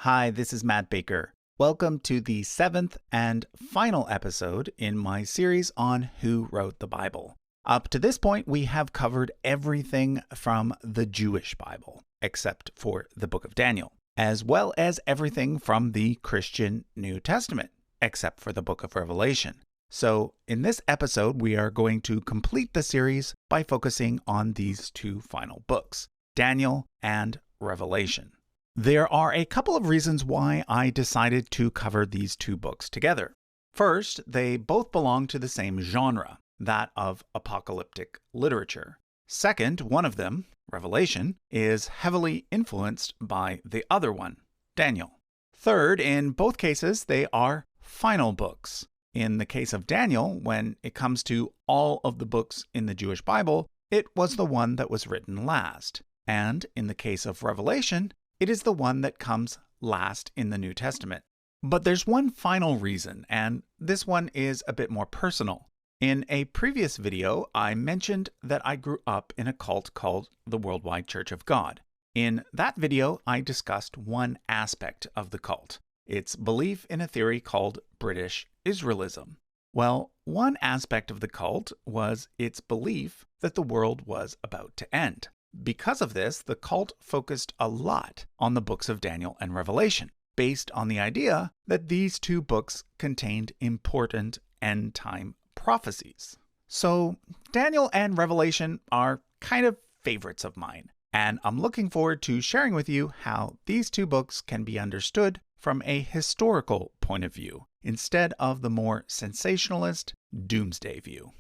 Hi, this is Matt Baker. Welcome to the 7th and final episode in my series on who wrote the Bible. Up to this point, we have covered everything from the Jewish Bible, except for the book of Daniel, as well as everything from the Christian New Testament, except for the book of Revelation. So in this episode, we are going to complete the series by focusing on these two final books, Daniel and Revelation. There are a couple of reasons why I decided to cover these two books together. First, they both belong to the same genre, that of apocalyptic literature. Second, one of them, Revelation, is heavily influenced by the other one, Daniel. Third, in both cases, they are final books. In the case of Daniel, when it comes to all of the books in the Jewish Bible, it was the one that was written last. And in the case of Revelation, it is the one that comes last in the New Testament. But there's one final reason, and this one is a bit more personal. In a previous video, I mentioned that I grew up in a cult called the Worldwide Church of God. In that video, I discussed one aspect of the cult, its belief in a theory called British Israelism. Well, one aspect of the cult was its belief that the world was about to end. Because of this, the cult focused a lot on the books of Daniel and Revelation, based on the idea that these two books contained important end-time prophecies. So, Daniel and Revelation are kind of favorites of mine, and I'm looking forward to sharing with you how these two books can be understood from a historical point of view, instead of the more sensationalist doomsday view.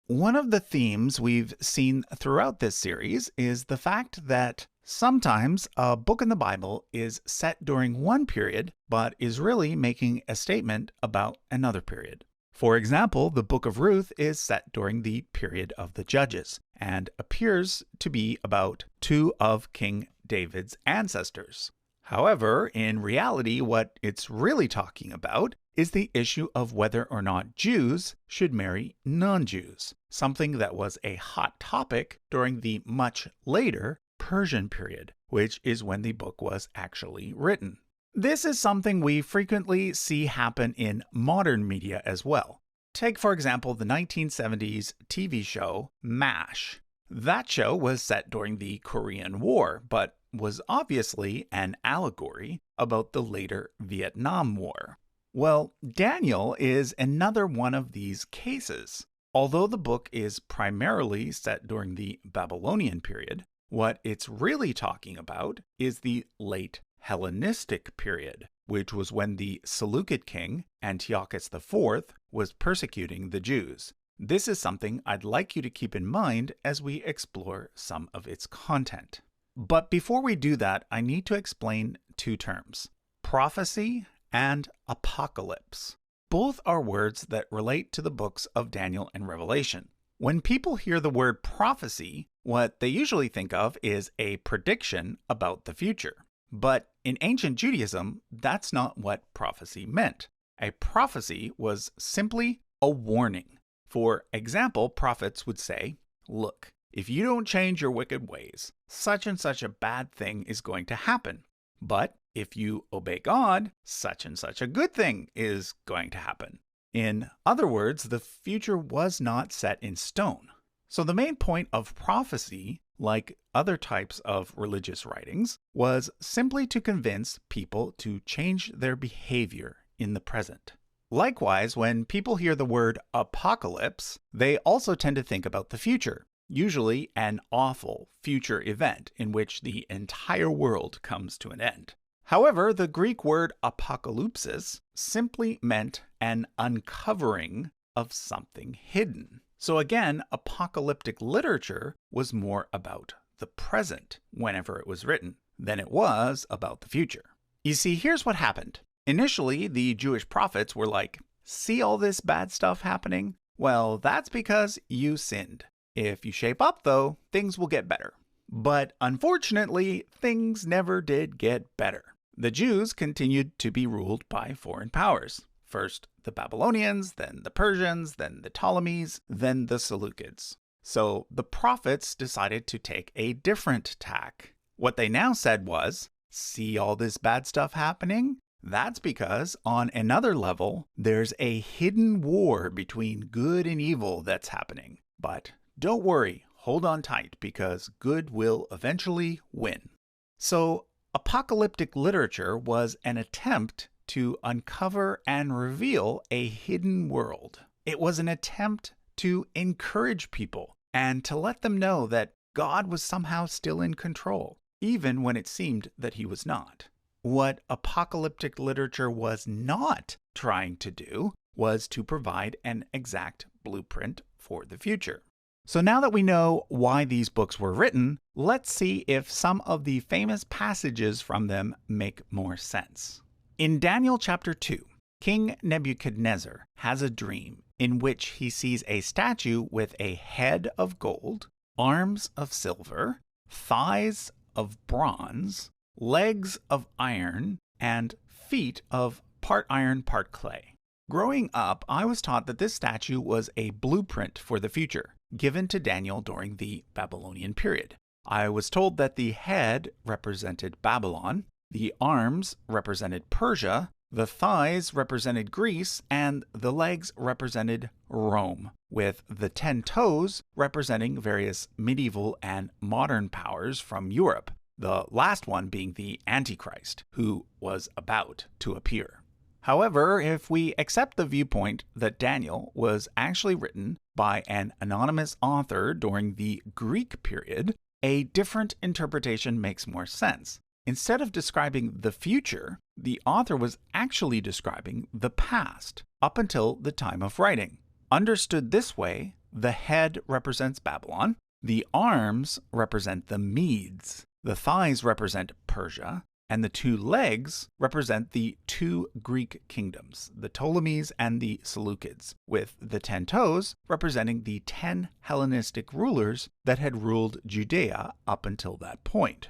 One of the themes we've seen throughout this series is the fact that sometimes a book in the Bible is set during one period, but is really making a statement about another period. For example, the book of Ruth is set during the period of the Judges and appears to be about two of King David's ancestors. However, in reality, what it's really talking about is the issue of whether or not Jews should marry non-Jews, something that was a hot topic during the much later Persian period, which is when the book was actually written. This is something we frequently see happen in modern media as well. Take, for example, the 1970s TV show MASH. That show was set during the Korean War, but was obviously an allegory about the later Vietnam War. Well, Daniel is another one of these cases. Although the book is primarily set during the Babylonian period, what it's really talking about is the late Hellenistic period, which was when the Seleucid king, Antiochus IV, was persecuting the Jews. This is something I'd like you to keep in mind as we explore some of its content. But before we do that, I need to explain two terms: prophecy and apocalypse. Both are words that relate to the books of Daniel and Revelation. When people hear the word prophecy, what they usually think of is a prediction about the future. But in ancient Judaism, that's not what prophecy meant. A prophecy was simply a warning. For example, prophets would say, "Look, if you don't change your wicked ways, such and such a bad thing is going to happen. But if you obey God, such and such a good thing is going to happen." In other words, the future was not set in stone. So the main point of prophecy, like other types of religious writings, was simply to convince people to change their behavior in the present. Likewise, when people hear the word apocalypse, they also tend to think about the future, usually an awful future event in which the entire world comes to an end. However, the Greek word apokalypsis simply meant an uncovering of something hidden. So again, apocalyptic literature was more about the present whenever it was written than it was about the future. You see, here's what happened. Initially, the Jewish prophets were like, "See all this bad stuff happening? Well, that's because you sinned. If you shape up, though, things will get better." But unfortunately, things never did get better. The Jews continued to be ruled by foreign powers. First the Babylonians, then the Persians, then the Ptolemies, then the Seleucids. So the prophets decided to take a different tack. What they now said was, see all this bad stuff happening? That's because on another level, there's a hidden war between good and evil that's happening. But don't worry, hold on tight, because good will eventually win. So apocalyptic literature was an attempt to uncover and reveal a hidden world. It was an attempt to encourage people and to let them know that God was somehow still in control, even when it seemed that he was not. What apocalyptic literature was not trying to do was to provide an exact blueprint for the future. So now that we know why these books were written, let's see if some of the famous passages from them make more sense. In Daniel chapter 2, King Nebuchadnezzar has a dream in which he sees a statue with a head of gold, arms of silver, thighs of bronze, legs of iron, and feet of part iron, part clay. Growing up, I was taught that this statue was a blueprint for the future, given to Daniel during the Babylonian period. I was told that the head represented Babylon, the arms represented Persia, the thighs represented Greece, and the legs represented Rome, with the 10 toes representing various medieval and modern powers from Europe, the last one being the Antichrist, who was about to appear. However, if we accept the viewpoint that Daniel was actually written by an anonymous author during the Greek period, a different interpretation makes more sense. Instead of describing the future, the author was actually describing the past, up until the time of writing. Understood this way, the head represents Babylon, the arms represent the Medes, the thighs represent Persia, and the 2 legs represent the 2 Greek kingdoms, the Ptolemies and the Seleucids, with the 10 toes representing the 10 Hellenistic rulers that had ruled Judea up until that point.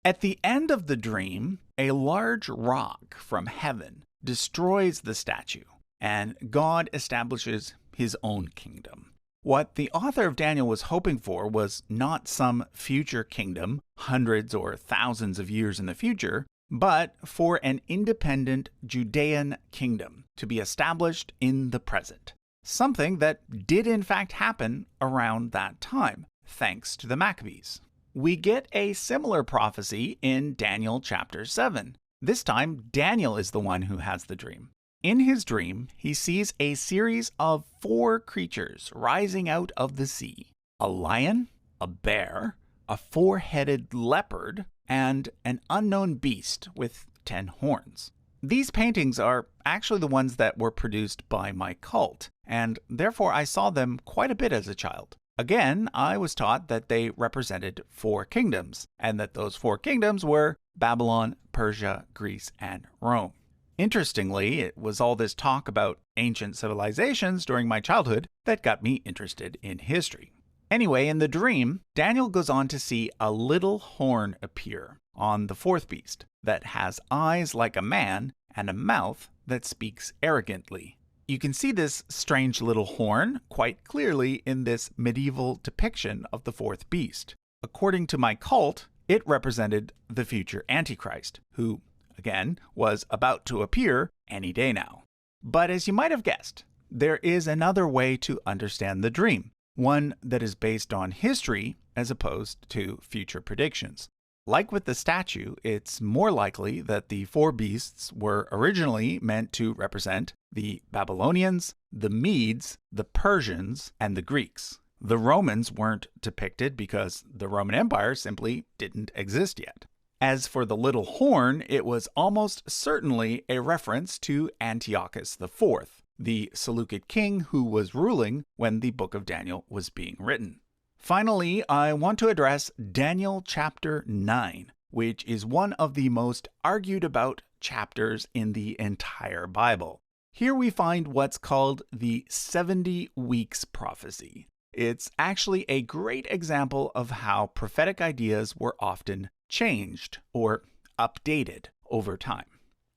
At the end of the dream, a large rock from heaven destroys the statue, and God establishes his own kingdom. What the author of Daniel was hoping for was not some future kingdom, hundreds or thousands of years in the future, but for an independent Judean kingdom to be established in the present. Something that did in fact happen around that time, thanks to the Maccabees. We get a similar prophecy in Daniel chapter 7. This time, Daniel is the one who has the dream. In his dream, he sees a series of 4 creatures rising out of the sea: a lion, a bear, a 4-headed leopard, and an unknown beast with 10 horns. These paintings are actually the ones that were produced by my cult, and therefore I saw them quite a bit as a child. Again, I was taught that they represented 4 kingdoms, and that those 4 kingdoms were Babylon, Persia, Greece, and Rome. Interestingly, it was all this talk about ancient civilizations during my childhood that got me interested in history. Anyway, in the dream, Daniel goes on to see a little horn appear on the 4th beast that has eyes like a man and a mouth that speaks arrogantly. You can see this strange little horn quite clearly in this medieval depiction of the 4th beast. According to my cult, it represented the future Antichrist, who, again, was about to appear any day now. But as you might have guessed, there is another way to understand the dream, one that is based on history as opposed to future predictions. Like with the statue, it's more likely that the 4 beasts were originally meant to represent the Babylonians, the Medes, the Persians, and the Greeks. The Romans weren't depicted because the Roman Empire simply didn't exist yet. As for the little horn, it was almost certainly a reference to Antiochus IV, the Seleucid king who was ruling when the book of Daniel was being written. Finally, I want to address Daniel chapter 9, which is one of the most argued about chapters in the entire Bible. Here we find what's called the 70 weeks prophecy. It's actually a great example of how prophetic ideas were often changed or updated over time.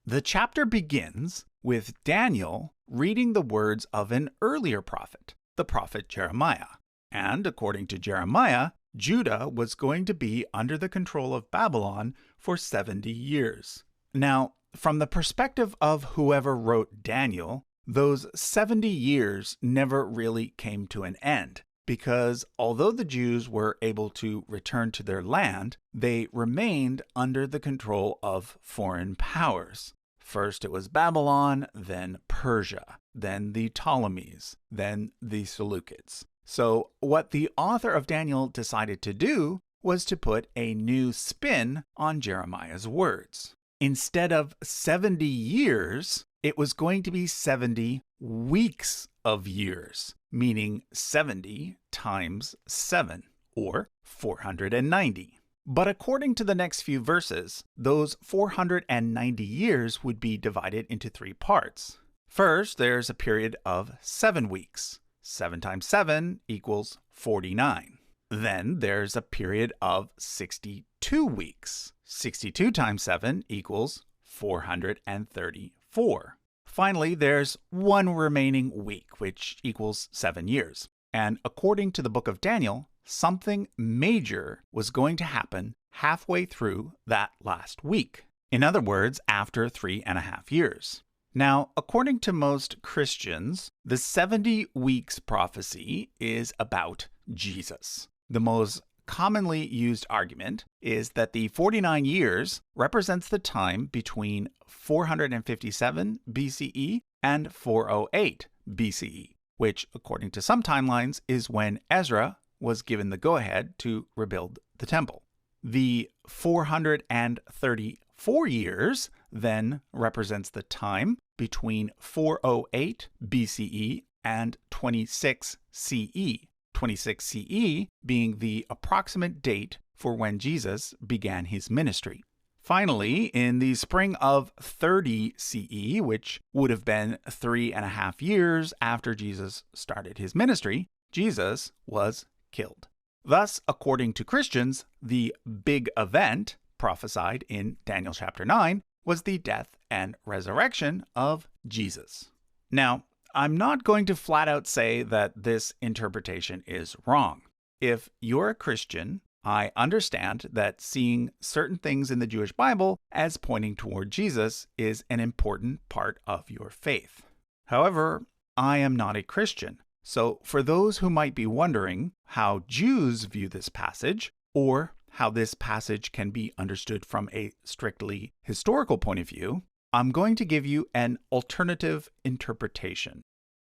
The chapter begins with Daniel reading the words of an earlier prophet, the prophet Jeremiah. And according to Jeremiah, Judah was going to be under the control of Babylon for 70 years. Now, from the perspective of whoever wrote Daniel, those 70 years never really came to an end, because although the Jews were able to return to their land, they remained under the control of foreign powers. First it was Babylon, then Persia, then the Ptolemies, then the Seleucids. So what the author of Daniel decided to do was to put a new spin on Jeremiah's words. Instead of 70 years, it was going to be 70 weeks of years, meaning 70 times 7, or 490. But according to the next few verses, those 490 years would be divided into 3 parts. First, there's a period of 7 weeks. 7 times 7 equals 49. Then there's a period of 62 weeks. 62 times 7 equals 434. Finally, there's one remaining week, which equals 7 years. And according to the book of Daniel, something major was going to happen halfway through that last week. In other words, after 3.5 years. Now, according to most Christians, the 70 weeks prophecy is about Jesus. The most commonly used argument is that the 49 years represents the time between 457 BCE and 408 BCE, which, according to some timelines, is when Ezra was given the go-ahead to rebuild the temple. The 434 years then represents the time between 408 BCE and 26 CE. 26 CE being the approximate date for when Jesus began his ministry. Finally, in the spring of 30 CE, which would have been 3.5 years after Jesus started his ministry, Jesus was killed. Thus, according to Christians, the big event prophesied in Daniel chapter 9 was the death and resurrection of Jesus. Now, I'm not going to flat out say that this interpretation is wrong. If you're a Christian, I understand that seeing certain things in the Jewish Bible as pointing toward Jesus is an important part of your faith. However, I am not a Christian. So for those who might be wondering how Jews view this passage, or how this passage can be understood from a strictly historical point of view, I'm going to give you an alternative interpretation.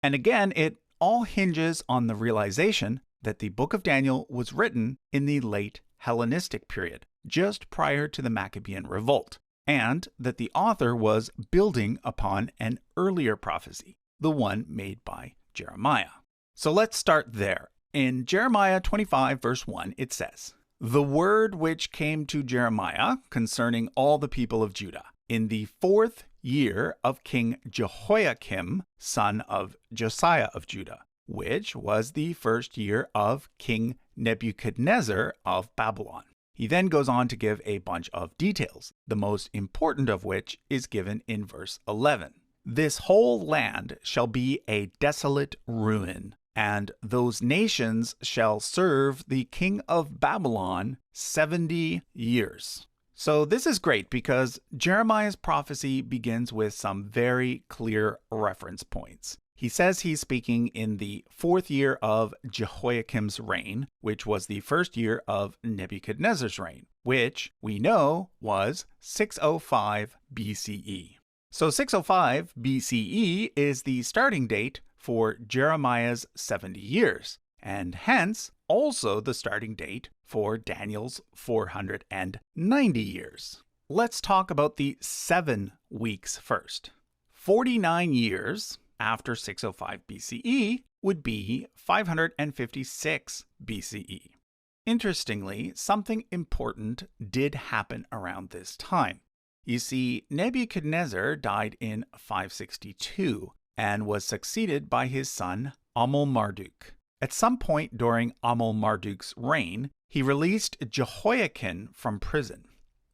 And again, it all hinges on the realization that the book of Daniel was written in the late Hellenistic period, just prior to the Maccabean revolt, and that the author was building upon an earlier prophecy, the one made by Jeremiah. So let's start there. In Jeremiah 25, verse 1, it says, "The word which came to Jeremiah concerning all the people of Judah, in the 4th year of King Jehoiakim, son of Josiah of Judah, which was the 1st year of King Nebuchadnezzar of Babylon." He then goes on to give a bunch of details, the most important of which is given in verse 11. "This whole land shall be a desolate ruin, and those nations shall serve the king of Babylon 70 years. So this is great because Jeremiah's prophecy begins with some very clear reference points. He says he's speaking in the 4th year of Jehoiakim's reign, which was the 1st year of Nebuchadnezzar's reign, which we know was 605 BCE. So 605 BCE is the starting date for Jeremiah's 70 years, and hence also the starting date for Daniel's 490 years. Let's talk about the 7 weeks first. 49 years after 605 BCE would be 556 BCE. Interestingly, something important did happen around this time. You see, Nebuchadnezzar died in 562 and was succeeded by his son Amel-Marduk. At some point during Amel-Marduk's reign, he released Jehoiakim from prison.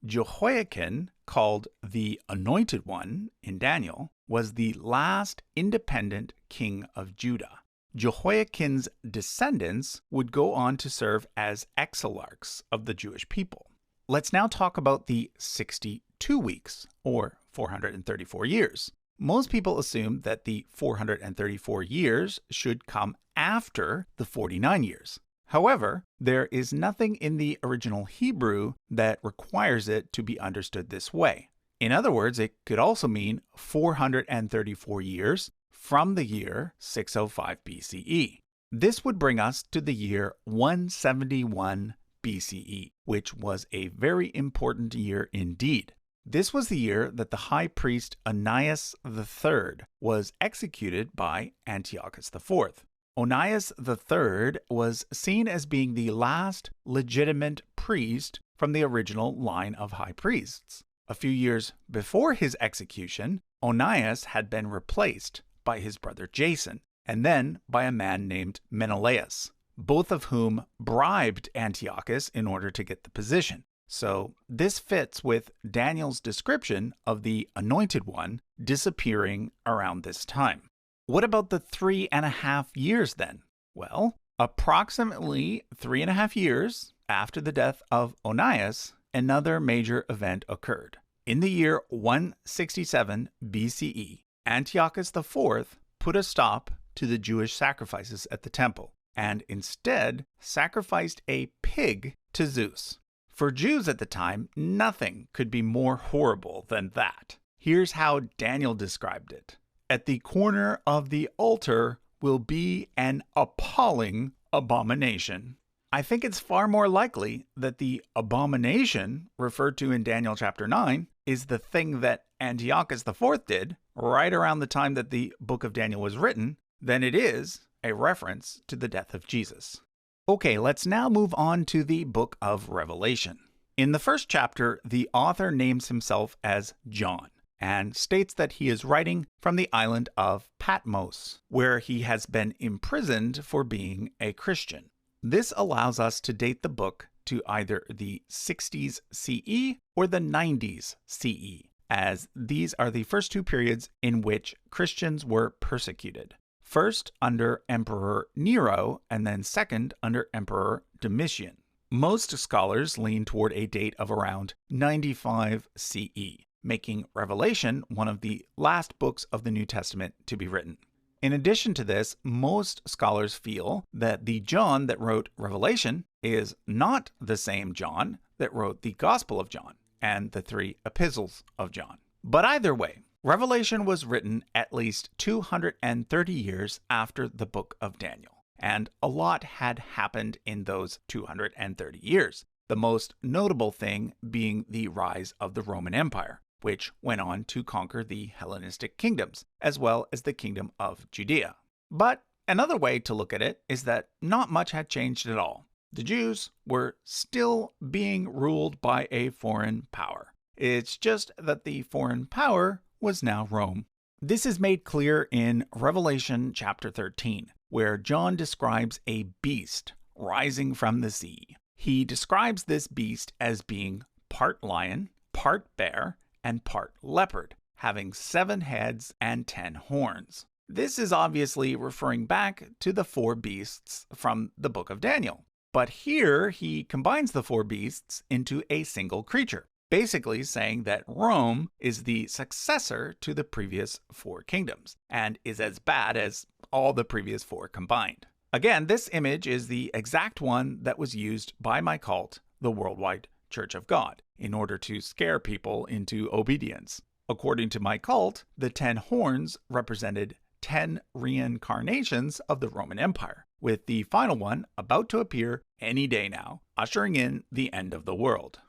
Jehoiakim called the Anointed One in Daniel, was the last independent king of Judah. Jehoiakim's descendants would go on to serve as exilarchs of the Jewish people. Let's now talk about the 62 weeks, or 434 years. Most people assume that the 434 years should come after the 49 years. However, there is nothing in the original Hebrew that requires it to be understood this way. In other words, it could also mean 434 years from the year 605 BCE. This would bring us to the year 171 BCE, which was a very important year indeed. This was the year that the high priest Onias III was executed by Antiochus IV. Onias III was seen as being the last legitimate priest from the original line of high priests. A few years before his execution, Onias had been replaced by his brother Jason, and then by a man named Menelaus, both of whom bribed Antiochus in order to get the position. So this fits with Daniel's description of the Anointed One disappearing around this time. What about the 3.5 years then? Well, approximately 3.5 years after the death of Onias, another major event occurred. In the year 167 BCE, Antiochus IV put a stop to the Jewish sacrifices at the temple, and instead sacrificed a pig to Zeus. For Jews at the time, nothing could be more horrible than that. Here's how Daniel described it. At the corner of the altar will be an appalling abomination. I think it's far more likely that the abomination referred to in Daniel chapter 9 is the thing that Antiochus IV did right around the time that the book of Daniel was written than it is a reference to the death of Jesus. Okay, let's now move on to the book of Revelation. In the first chapter, the author names himself as John and states that he is writing from the island of Patmos, where he has been imprisoned for being a Christian. This allows us to date the book to either the 60s CE or the 90s CE, as these are the first two periods in which Christians were persecuted. First under Emperor Nero, and then second under Emperor Domitian. Most scholars lean toward a date of around 95 CE, making Revelation one of the last books of the New Testament to be written. In addition to this, most scholars feel that the John that wrote Revelation is not the same John that wrote the Gospel of John and the 3 epistles of John. But either way, Revelation was written at least 230 years after the book of Daniel, and a lot had happened in those 230 years. The most notable thing being the rise of the Roman Empire, which went on to conquer the Hellenistic kingdoms, as well as the kingdom of Judea. But another way to look at it is that not much had changed at all. The Jews were still being ruled by a foreign power. It's just that the foreign power was now Rome. This is made clear in Revelation chapter 13, where John describes a beast rising from the sea. He describes this beast as being part lion, part bear, and part leopard, having 7 heads and 10 horns. This is obviously referring back to the 4 beasts from the book of Daniel. But here he combines the 4 beasts into a single creature, basically saying that Rome is the successor to the previous 4 kingdoms, and is as bad as all the previous 4 combined. Again, this image is the exact one that was used by my cult, the Worldwide Church of God, in order to scare people into obedience. According to my cult, the 10 horns represented 10 reincarnations of the Roman Empire, with the final one about to appear any day now, ushering in the end of the world.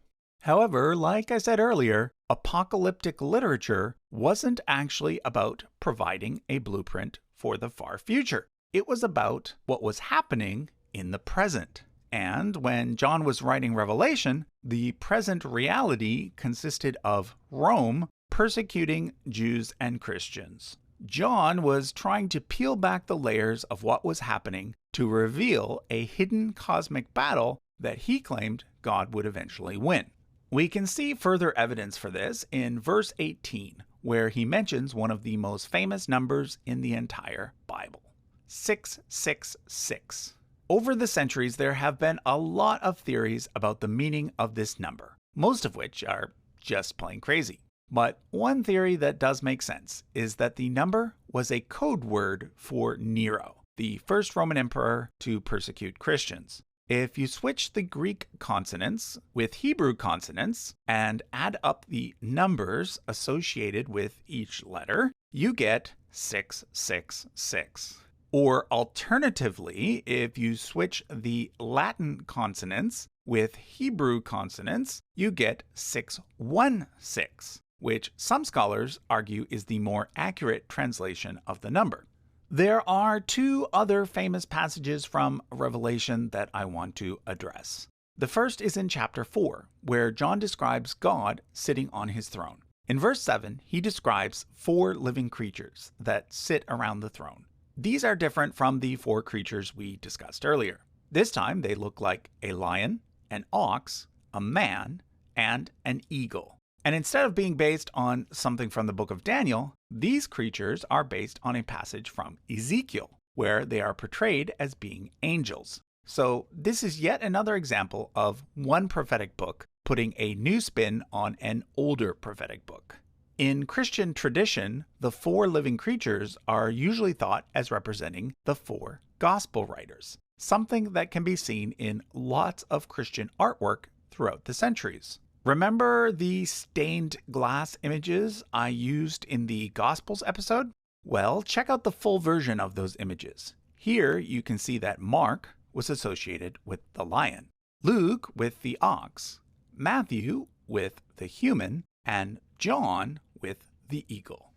However, like I said earlier, apocalyptic literature wasn't actually about providing a blueprint for the far future. It was about what was happening in the present. And when John was writing Revelation, the present reality consisted of Rome persecuting Jews and Christians. John was trying to peel back the layers of what was happening to reveal a hidden cosmic battle that he claimed God would eventually win. We can see further evidence for this in verse 18, where he mentions one of the most famous numbers in the entire Bible, 666. Over the centuries, there have been a lot of theories about the meaning of this number, most of which are just plain crazy. But one theory that does make sense is that the number was a code word for Nero, the first Roman emperor to persecute Christians. If you switch the Greek consonants with Hebrew consonants and add up the numbers associated with each letter, you get 666. Or alternatively, if you switch the Latin consonants with Hebrew consonants, you get 616, which some scholars argue is the more accurate translation of the number. There are two other famous passages from Revelation that I want to address. The first is in chapter 4, where John describes God sitting on his throne. In verse 7, he describes 4 living creatures that sit around the throne. These are different from the 4 creatures we discussed earlier. This time they look like a lion, an ox, a man, and an eagle. And instead of being based on something from the book of Daniel, these creatures are based on a passage from Ezekiel, where they are portrayed as being angels. So this is yet another example of one prophetic book putting a new spin on an older prophetic book. In Christian tradition, the 4 living creatures are usually thought as representing the 4 gospel writers, something that can be seen in lots of Christian artwork throughout the centuries. Remember the stained glass images I used in the Gospels episode? Well, check out the full version of those images. Here you can see that Mark was associated with the lion, Luke with the ox, Matthew with the human, and John with the eagle.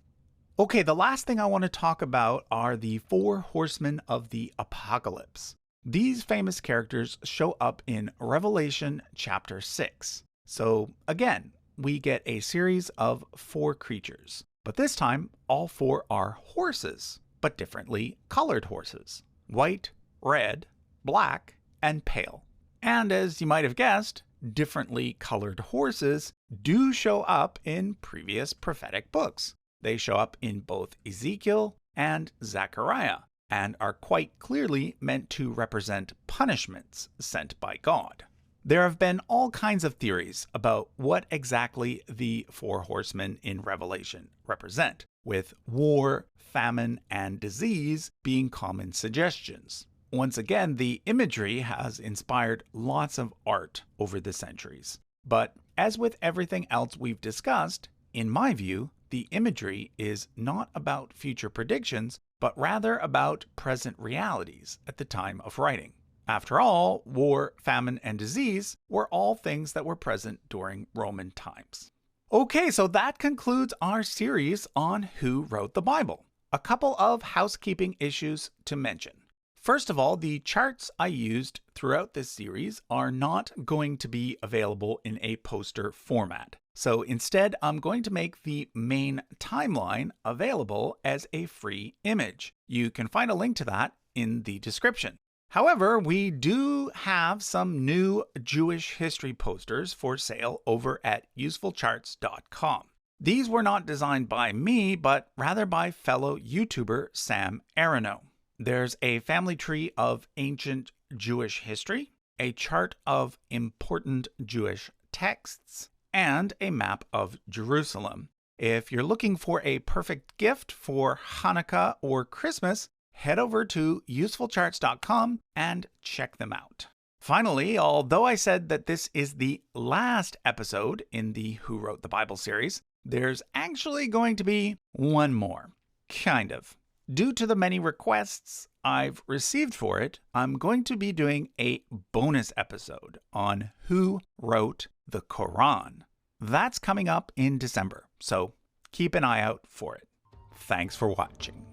Okay, the last thing I want to talk about are the 4 horsemen of the apocalypse. These famous characters show up in Revelation chapter 6. So again, we get a series of 4 creatures, but this time all 4 are horses, but differently colored horses: white, red, black, and pale. And as you might have guessed, differently colored horses do show up in previous prophetic books. They show up in both Ezekiel and Zechariah, and are quite clearly meant to represent punishments sent by God. There have been all kinds of theories about what exactly the 4 horsemen in Revelation represent, with war, famine, and disease being common suggestions. Once again, the imagery has inspired lots of art over the centuries. But as with everything else we've discussed, in my view, the imagery is not about future predictions, but rather about present realities at the time of writing. After all, war, famine, and disease were all things that were present during Roman times. Okay, so that concludes our series on who wrote the Bible. A couple of housekeeping issues to mention. First of all, the charts I used throughout this series are not going to be available in a poster format. So instead, I'm going to make the main timeline available as a free image. You can find a link to that in the description. However, we do have some new Jewish history posters for sale over at usefulcharts.com. These were not designed by me, but rather by fellow YouTuber Sam Aronow. There's a family tree of ancient Jewish history, a chart of important Jewish texts, and a map of Jerusalem. If you're looking for a perfect gift for Hanukkah or Christmas, head over to usefulcharts.com and check them out. Finally, although I said that this is the last episode in the Who Wrote the Bible series, there's actually going to be one more. Kind of. Due to the many requests I've received for it, I'm going to be doing a bonus episode on who wrote the Quran. That's coming up in December, so keep an eye out for it. Thanks for watching.